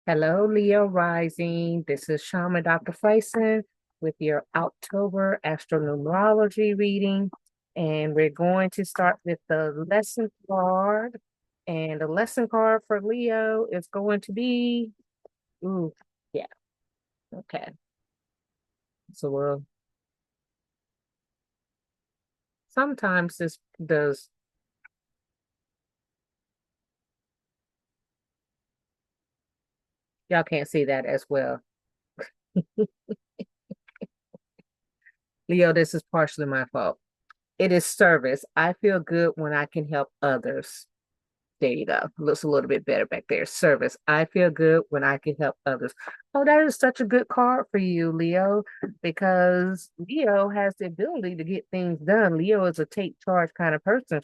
Hello, Leo Rising. This is Shaman Dr. Faison with your October astronumerology reading. And we're going to start with the lesson card. And the lesson card for Leo is going to be, ooh, yeah, okay. So sometimes this does, y'all can't see that as well. Leo, this is partially my fault. It is service. I feel good when I can help others. There you go. Looks a little bit better back there. Service. I feel good when I can help others. Oh, that is such a good card for you, Leo, because Leo has the ability to get things done. Leo is a take charge kind of person.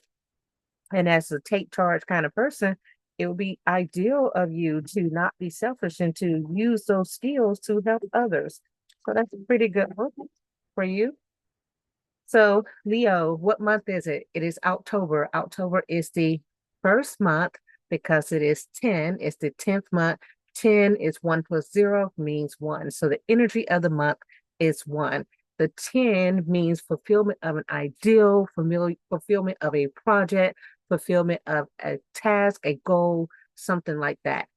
And as a take charge kind of person, it would be ideal of you to not be selfish and to use those skills to help others. So that's a pretty good one for you. So, Leo, what month is it? It is October. October is the first month because it is 10. It's the 10th month. 10 is 1 plus 0 means 1. So the energy of the month is 1. The 10 means fulfillment of an ideal, fulfillment of a project, fulfillment of a task, a goal, something like that.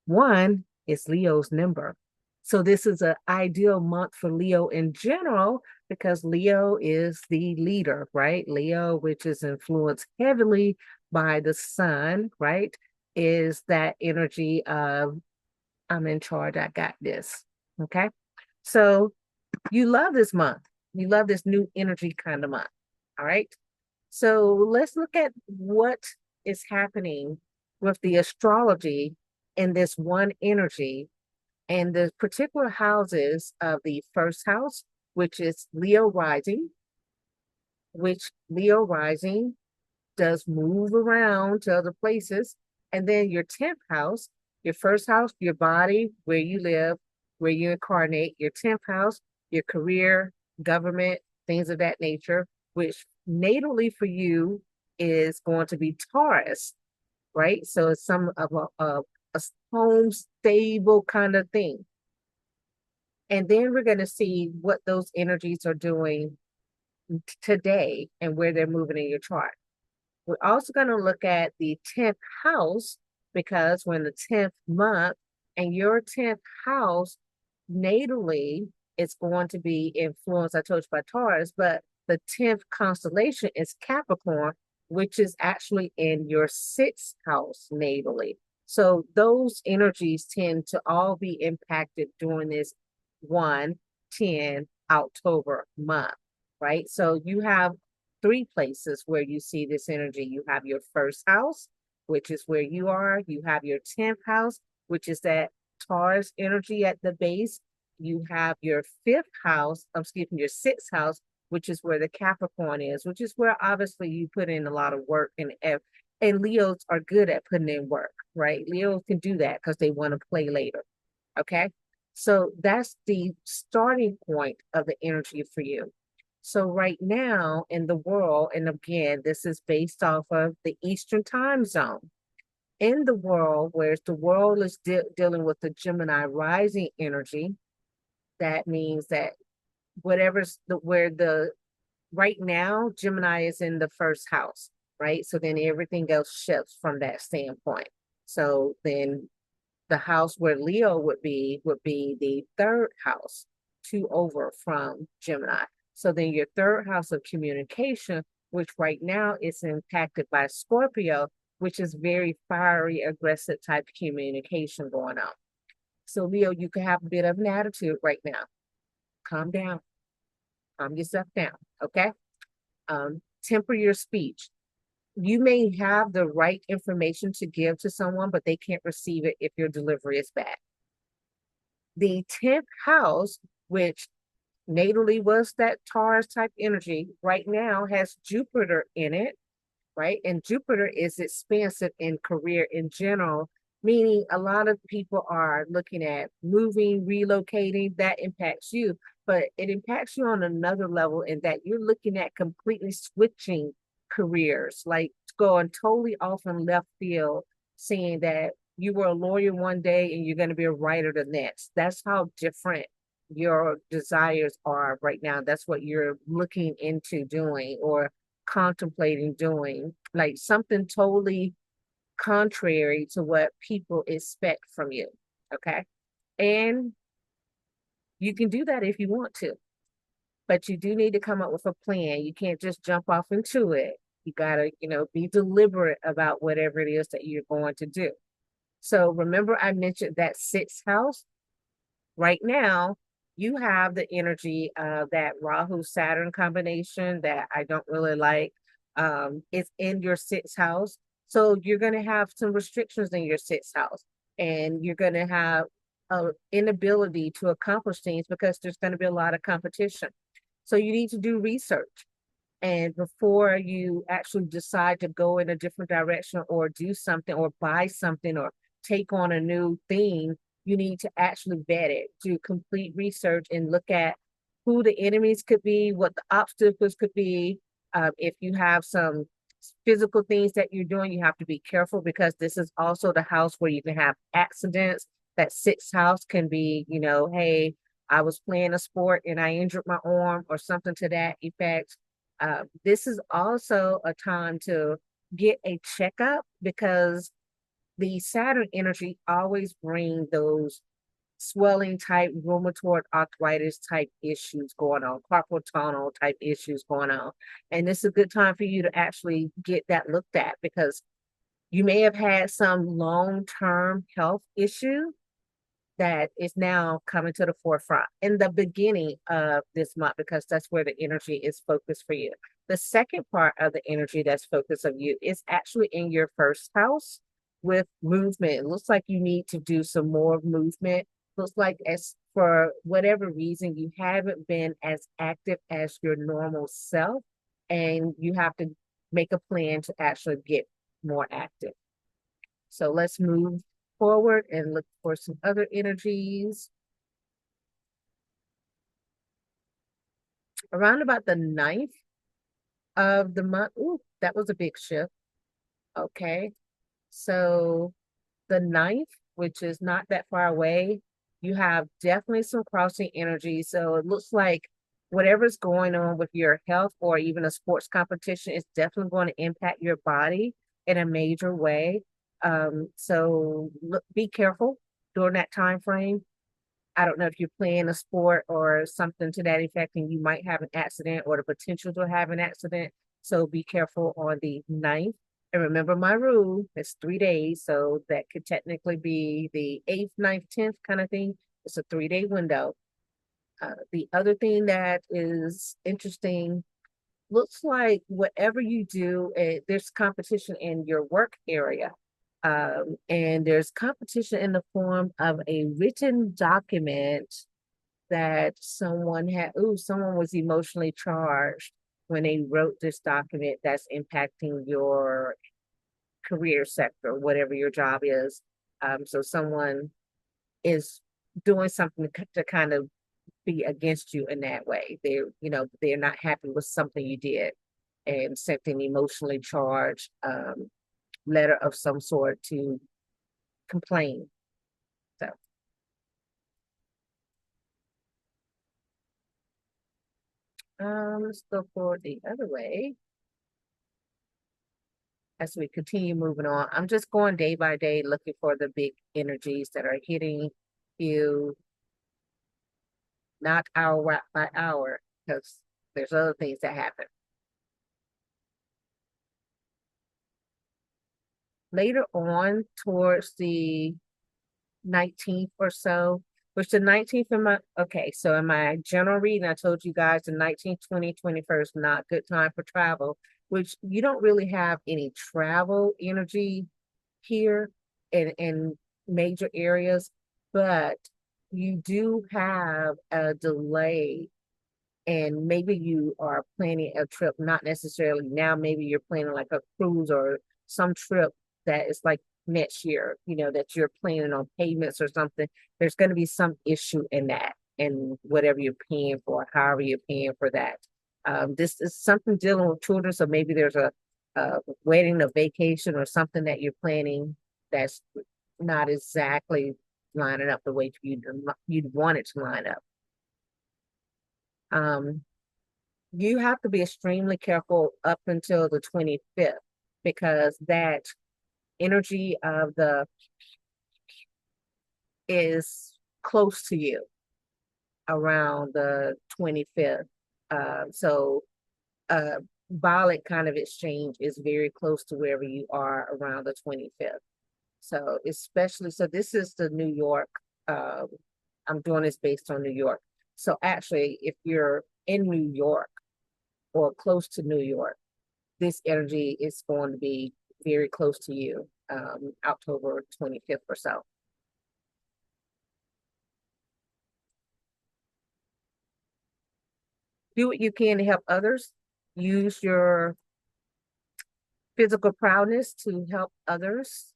1 is Leo's number. So this is an ideal month for Leo in general because Leo is the leader, right? Leo, which is influenced heavily by the sun, right? Is that energy of I'm in charge, I got this. Okay. So you love this month. You love this new energy kind of month. All right. So let's look at what is happening with the astrology in this one energy and the particular houses of the first house, which is Leo rising, which Leo rising does move around to other places. And then your 10th house, your first house, your body, where you live, where you incarnate, your 10th house, your career, government, things of that nature, which natally for you is going to be Taurus, right? So it's some of a home stable kind of thing. And then we're going to see what those energies are doing today and where they're moving in your chart. We're also going to look at the 10th house because we're in the 10th month and your 10th house natally is going to be influenced, I told you, by Taurus, but the 10th constellation is Capricorn, which is actually in your 6th house natally. So those energies tend to all be impacted during this 1/10 October month, right? So you have three places where you see this energy. You have your first house, which is where you are. You have your 10th house, which is that Taurus energy at the base. You have your fifth house, excuse me, your sixth house, which is where the Capricorn is, which is where obviously you put in a lot of work and Leos are good at putting in work, right? Leos can do that because they want to play later. Okay. So that's the starting point of the energy for you. So right now in the world, and again, this is based off of the Eastern time zone. In the world, whereas the world is dealing with the Gemini rising energy, that means that whatever's where the right now, Gemini is in the first house, right? So then everything else shifts from that standpoint. So then the house where Leo would be the third house, two over from Gemini. So then your third house of communication, which right now is impacted by Scorpio, which is very fiery, aggressive type of communication going on. So Leo, you can have a bit of an attitude right now. Calm down, calm yourself down, okay? Temper your speech. You may have the right information to give to someone, but they can't receive it if your delivery is bad. The 10th house, which natally was that Taurus type energy, right now has Jupiter in it, right? And Jupiter is expansive in career in general, meaning a lot of people are looking at moving, relocating. That impacts you, but it impacts you on another level in that you're looking at completely switching careers, like going totally off in left field, saying that you were a lawyer one day and you're going to be a writer the next. That's how different your desires are right now. That's what you're looking into doing or contemplating doing, like something totally contrary to what people expect from you. Okay. And you can do that if you want to, but you do need to come up with a plan. You can't just jump off into it. You got to, be deliberate about whatever it is that you're going to do. So remember, I mentioned that sixth house. Right now, you have the energy of that Rahu Saturn combination that I don't really like. It's in your sixth house. So you're going to have some restrictions in your sixth house, and you're going to have an inability to accomplish things because there's going to be a lot of competition. So you need to do research. And before you actually decide to go in a different direction or do something or buy something or take on a new thing, you need to actually vet it, do complete research and look at who the enemies could be, what the obstacles could be. If you have some physical things that you're doing, you have to be careful because this is also the house where you can have accidents. That sixth house can be, hey, I was playing a sport and I injured my arm or something to that effect. This is also a time to get a checkup because the Saturn energy always bring those swelling type rheumatoid arthritis type issues going on, carpal tunnel type issues going on. And this is a good time for you to actually get that looked at because you may have had some long-term health issue that is now coming to the forefront in the beginning of this month because that's where the energy is focused for you. The second part of the energy that's focused of you is actually in your first house with movement. It looks like you need to do some more movement. Looks like as for whatever reason you haven't been as active as your normal self, and you have to make a plan to actually get more active. So let's move forward and look for some other energies. Around about the 9th of the month. Ooh, that was a big shift. Okay. So the 9th, which is not that far away, you have definitely some crossing energy. So it looks like whatever's going on with your health or even a sports competition is definitely going to impact your body in a major way. So look, be careful during that time frame. I don't know if you're playing a sport or something to that effect, and you might have an accident or the potential to have an accident. So be careful on the 9th. And remember my rule, it's 3 days. So that could technically be the 8th, 9th, 10th kind of thing. It's a 3-day window. The other thing that is interesting, looks like whatever you do, there's competition in your work area. And there's competition in the form of a written document that someone was emotionally charged when they wrote this document that's impacting your career sector, whatever your job is. So someone is doing something to kind of be against you in that way. They're not happy with something you did and sent an emotionally charged letter of some sort to complain. So let's go for the other way as we continue moving on. I'm just going day by day looking for the big energies that are hitting you, not hour by hour, because there's other things that happen. Later on, towards the 19th or so, which the 19th in so in my general reading, I told you guys the 19th, 20, 21st, not good time for travel, which you don't really have any travel energy here in major areas, but you do have a delay and maybe you are planning a trip, not necessarily now, maybe you're planning like a cruise or some trip that is like next year, that you're planning on payments or something. There's going to be some issue in that and whatever you're paying for, however you're paying for that. This is something dealing with children. So maybe there's a wedding, a vacation, or something that you're planning that's not exactly lining up the way you'd want it to line up. Um, you have to be extremely careful up until the 25th because that energy of the is close to you around the 25th. So uh violet kind of exchange is very close to wherever you are around the 25th. So especially, so this is the New York, um, I'm doing this based on New York. So actually, if you're in New York or close to New York, this energy is going to be very close to you, October 25th or so. Do what you can to help others. Use your physical prowess to help others.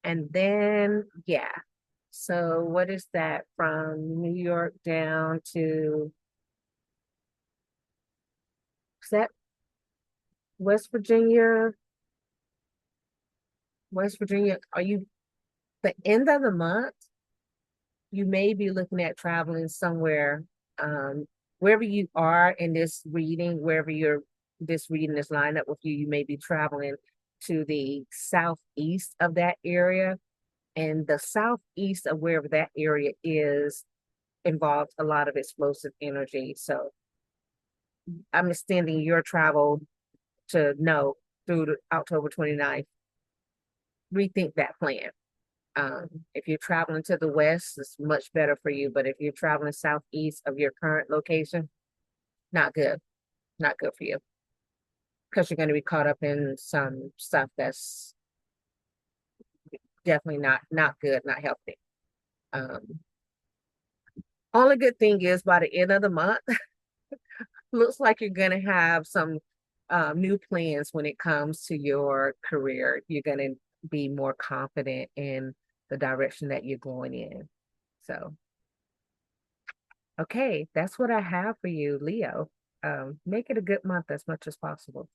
And then, yeah. So what is that from New York down to, is that West Virginia? West Virginia, are you the end of the month? You may be looking at traveling somewhere, wherever you are in this reading, wherever you're this reading is lined up with you, you may be traveling to the southeast of that area. And the southeast of wherever that area is involves a lot of explosive energy. So I'm extending your travel to know through the October 29th. Rethink that plan. If you're traveling to the west, it's much better for you. But if you're traveling southeast of your current location, not good. Not good for you because you're going to be caught up in some stuff that's definitely not good, not healthy. Um, only good thing is by the end of the month, looks like you're going to have some new plans when it comes to your career. You're going to be more confident in the direction that you're going in. So, okay, that's what I have for you, Leo. Make it a good month as much as possible.